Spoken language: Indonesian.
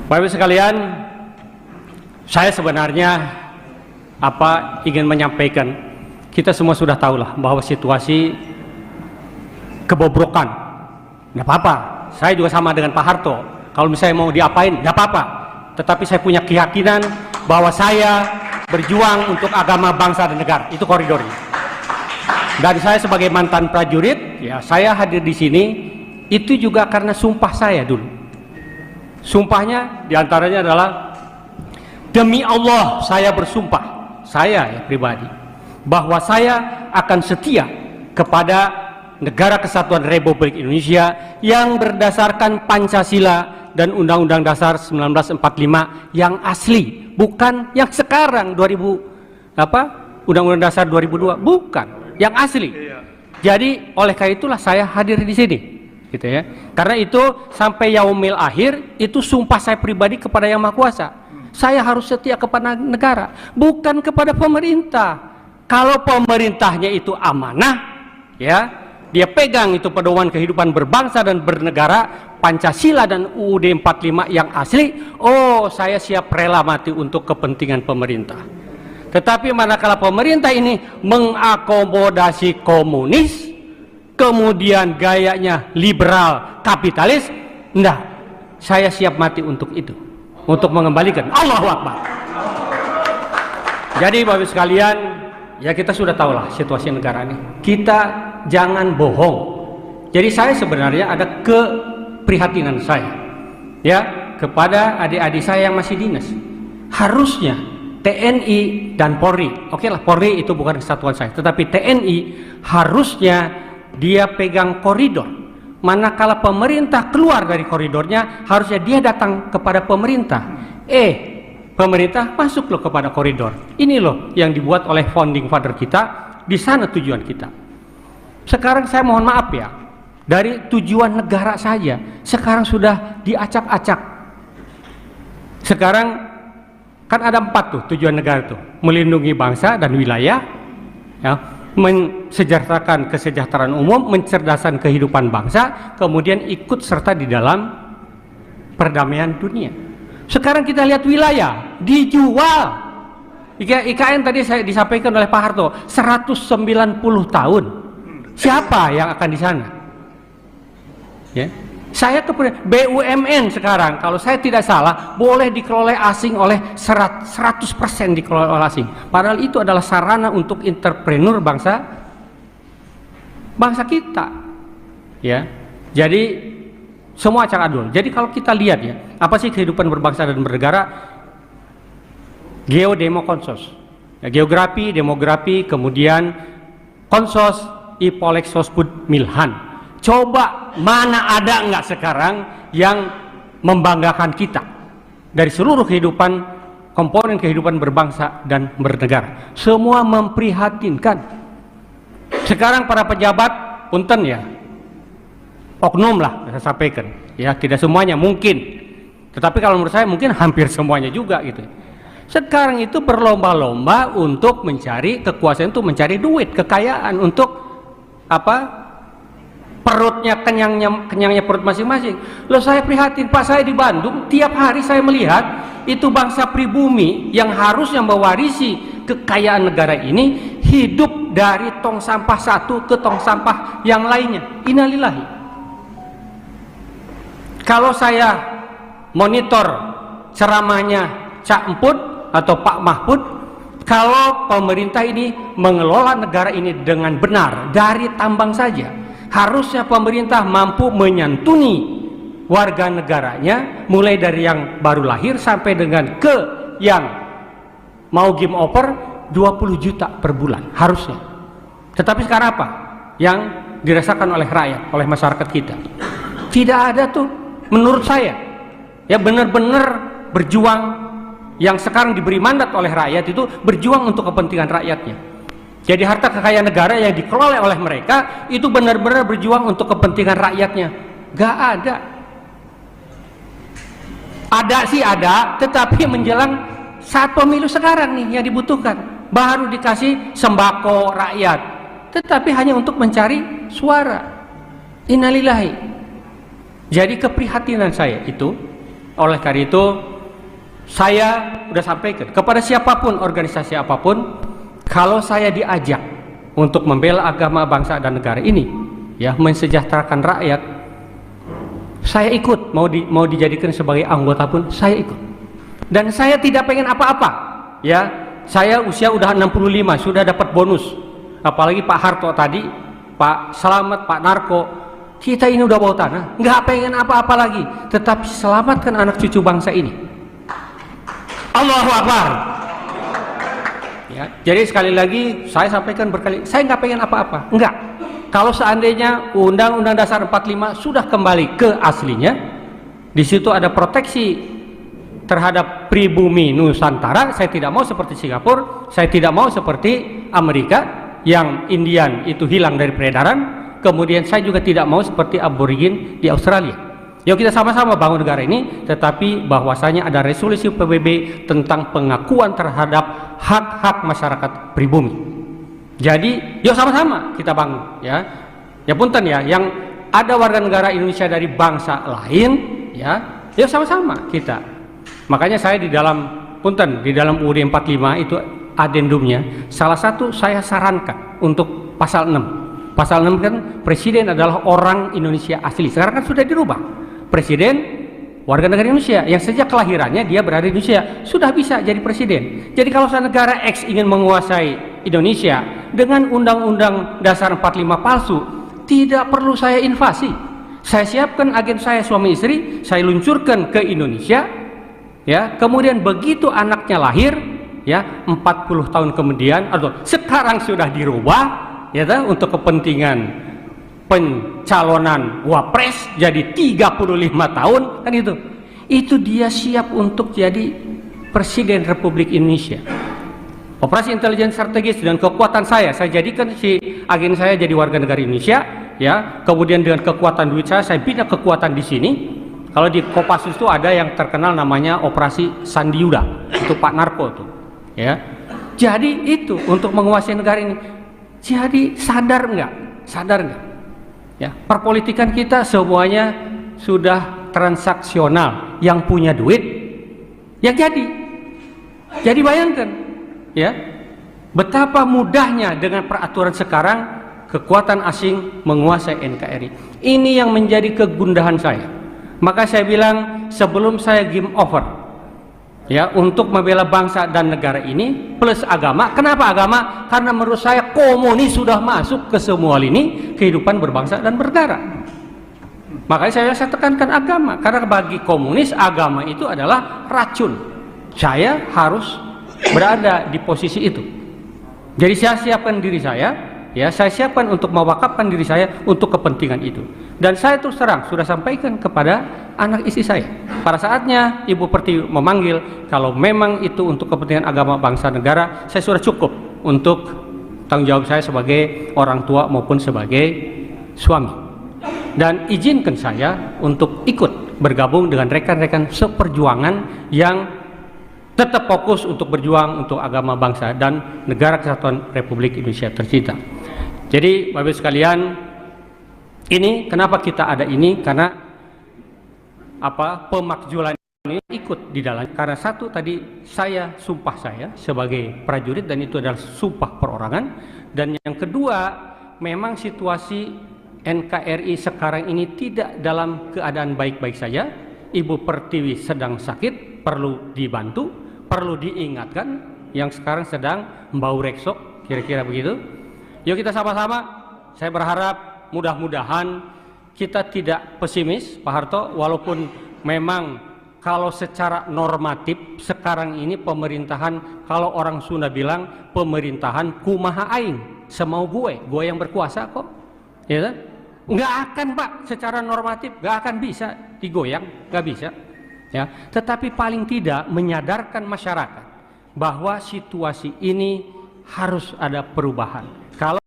Bapak Ibu sekalian, saya sebenarnya ingin menyampaikan, kita semua sudah tahulah bahwa situasi kebobrokan. Nggak apa-apa, saya juga sama dengan Pak Harto. Kalau misalnya mau diapain, nggak apa-apa. Tetapi saya punya keyakinan bahwa saya berjuang untuk agama, bangsa, dan negara. Itu koridornya. Dan saya sebagai mantan prajurit, ya saya hadir di sini itu juga karena sumpah saya dulu. Sumpahnya diantaranya adalah, demi Allah saya bersumpah, saya ya pribadi, bahwa saya akan setia kepada Negara Kesatuan Republik Indonesia yang berdasarkan Pancasila dan Undang-Undang Dasar 1945 yang asli, bukan yang sekarang Undang-Undang Dasar 2002, bukan, yang asli. Jadi oleh karena itulah saya hadir di sini, gitu ya. Karena itu sampai yaumil akhir itu sumpah saya pribadi kepada Yang Maha Kuasa. Saya harus setia kepada negara, bukan kepada pemerintah. Kalau pemerintahnya itu amanah, ya, dia pegang itu pedoman kehidupan berbangsa dan bernegara, Pancasila dan UUD 45 yang asli, oh saya siap rela mati untuk kepentingan pemerintah. Tetapi manakala pemerintah ini mengakomodasi komunis, kemudian gayanya liberal kapitalis, enggak, saya siap mati untuk itu, untuk mengembalikan. Allahu Akbar. Jadi Bapak Ibu sekalian, ya kita sudah tahulah situasi negara ini. Kita jangan bohong. Jadi saya sebenarnya ada keprihatinan saya, ya, kepada adik-adik saya yang masih dinas. Harusnya TNI dan Polri, oke lah, Polri itu bukan kesatuan saya, tetapi TNI harusnya dia pegang koridor. Manakala pemerintah keluar dari koridornya, harusnya dia datang kepada pemerintah. Pemerintah masuk loh kepada koridor. Ini loh yang dibuat oleh founding father kita. Di sana tujuan kita. Sekarang saya mohon maaf ya, dari tujuan negara saja sekarang sudah diacak-acak. Sekarang kan ada 4 tuh tujuan negara tuh: melindungi bangsa dan wilayah, ya, mensejahterakan kesejahteraan umum, mencerdaskan kehidupan bangsa, kemudian ikut serta di dalam perdamaian dunia. Sekarang kita lihat wilayah dijual. IKN tadi saya disampaikan oleh Pak Harto 190 tahun. Siapa yang akan di sana? Ya. Saya kemudian BUMN sekarang kalau saya tidak salah boleh dikelola asing oleh 100% dikelola oleh asing. Padahal itu adalah sarana untuk entrepreneur bangsa kita. Ya. Jadi semua acak adul. Jadi kalau kita lihat ya, apa sih kehidupan berbangsa dan bernegara? Geodemo konsos, ya, geografi, demografi, kemudian konsos, ipolek sospud milhan. Coba mana ada nggak sekarang yang membanggakan kita dari seluruh kehidupan, komponen kehidupan berbangsa dan bernegara. Semua memprihatinkan. Sekarang para pejabat, punten ya, oknum lah saya sampaikan, ya tidak semuanya mungkin, tetapi kalau menurut saya mungkin hampir semuanya juga gitu. Sekarang itu berlomba-lomba untuk mencari kekuasaan, untuk mencari duit, kekayaan, untuk perutnya kenyangnya perut masing-masing. Loh saya prihatin Pak, saya di Bandung tiap hari saya melihat itu bangsa pribumi yang harusnya mewarisi kekayaan negara ini hidup dari tong sampah satu ke tong sampah yang lainnya. Innalillahi. Kalau saya monitor ceramahnya Cak Emput atau Pak Mahfud, kalau pemerintah ini mengelola negara ini dengan benar dari tambang saja, harusnya pemerintah mampu menyantuni warga negaranya mulai dari yang baru lahir sampai dengan ke yang mau game over 20 juta per bulan harusnya. Tetapi sekarang apa yang dirasakan oleh rakyat, oleh masyarakat kita? Tidak ada tuh menurut saya, ya, benar-benar berjuang. Yang sekarang diberi mandat oleh rakyat itu berjuang untuk kepentingan rakyatnya. Jadi harta kekayaan negara yang dikelola oleh mereka itu benar-benar berjuang untuk kepentingan rakyatnya. Gak ada. Ada sih ada, tetapi menjelang saat pemilu sekarang nih yang dibutuhkan, baru dikasih sembako rakyat, tetapi hanya untuk mencari suara. Innalillahi. Jadi keprihatinan saya itu Oleh karena itu, saya sudah sampaikan kepada siapapun, organisasi apapun, kalau saya diajak untuk membela agama, bangsa dan negara ini, ya, mensejahterakan rakyat, saya ikut. Mau dijadikan sebagai anggota pun saya ikut. Dan saya tidak pengen apa-apa, ya. Saya usia udah 65, sudah dapat bonus. Apalagi Pak Harto tadi, Pak Slamet, Pak Narko, kita ini udah bawa tanah, nggak pengen apa-apa lagi, tetapi selamatkan anak cucu bangsa ini. Allahu Akbar. Ya, jadi sekali lagi saya sampaikan berkali, saya nggak pengen apa-apa, enggak. Kalau seandainya Undang-Undang Dasar 45 sudah kembali ke aslinya, di situ ada proteksi terhadap pribumi Nusantara. Saya tidak mau seperti Singapura, saya tidak mau seperti Amerika yang Indian itu hilang dari peredaran. Kemudian saya juga tidak mau seperti aborigin di Australia. Yuk kita sama-sama bangun negara ini, tetapi bahwasanya ada resolusi PBB tentang pengakuan terhadap hak-hak masyarakat pribumi. Jadi yuk sama-sama kita bangun, ya. Ya punten ya, yang ada warga negara Indonesia dari bangsa lain, ya, yuk sama-sama kita. Makanya saya di dalam punten, di dalam UUD 45 itu adendumnya, salah satu saya sarankan untuk pasal 6. Pasal 6 kan presiden adalah orang Indonesia asli. Sekarang kan sudah dirubah. Presiden warga negara Indonesia yang sejak kelahirannya dia berada di Indonesia sudah bisa jadi presiden. Jadi kalau negara X ingin menguasai Indonesia dengan Undang-Undang Dasar 45 palsu, tidak perlu saya invasi. Saya siapkan agen saya, suami istri, saya luncurkan ke Indonesia, ya. Kemudian begitu anaknya lahir, ya, 40 tahun kemudian atau sekarang sudah dirubah, ya, untuk kepentingan pencalonan wapres jadi 35 tahun kan itu dia siap untuk jadi presiden Republik Indonesia. Operasi intelijen strategis dan kekuatan saya jadikan si agen saya jadi warga negara Indonesia, ya. Kemudian dengan kekuatan duit saya bina kekuatan di sini. Kalau di Kopassus itu ada yang terkenal namanya Operasi Sandiuda, itu Pak Narko tuh, ya. Jadi itu untuk menguasai negara ini. Jadi sadar nggak? Sadar nggak? Ya, perpolitikan kita semuanya sudah transaksional. Yang punya duit, yang jadi. Jadi bayangkan, ya, betapa mudahnya dengan peraturan sekarang kekuatan asing menguasai NKRI. Ini yang menjadi kegundahan saya. Maka saya bilang sebelum saya game over, ya, untuk membela bangsa dan negara ini plus agama. Kenapa agama? Karena menurut saya komunis sudah masuk ke semua lini kehidupan berbangsa dan bernegara. Makanya saya tekankan agama, karena bagi komunis agama itu adalah racun. Saya harus berada di posisi itu. Jadi saya siapkan diri saya, ya, saya siapkan untuk mewakafkan diri saya untuk kepentingan itu. Dan saya terus terang sudah sampaikan kepada anak istri saya. Pada saatnya Ibu Pertiwi memanggil, kalau memang itu untuk kepentingan agama, bangsa, negara, saya sudah cukup untuk tanggung jawab saya sebagai orang tua maupun sebagai suami. Dan izinkan saya untuk ikut bergabung dengan rekan-rekan seperjuangan yang tetap fokus untuk berjuang untuk agama, bangsa, dan negara kesatuan Republik Indonesia tercinta. Jadi Bapak Ibu sekalian, ini kenapa kita ada ini, karena pemakzulan ini ikut di dalam, karena satu tadi saya sumpah saya sebagai prajurit dan itu adalah sumpah perorangan, dan yang kedua memang situasi NKRI sekarang ini tidak dalam keadaan baik-baik saja. Ibu Pertiwi sedang sakit, perlu dibantu, perlu diingatkan, yang sekarang sedang bau reksok, kira-kira begitu. Yuk kita sama-sama, saya berharap mudah-mudahan kita tidak pesimis, Pak Harto, walaupun memang kalau secara normatif sekarang ini pemerintahan, kalau orang Sunda bilang pemerintahan kumaha aing, semau gue yang berkuasa kok, ya kan? Nggak akan Pak, secara normatif nggak akan bisa digoyang, nggak bisa, ya. Tetapi paling tidak menyadarkan masyarakat bahwa situasi ini harus ada perubahan. Kalau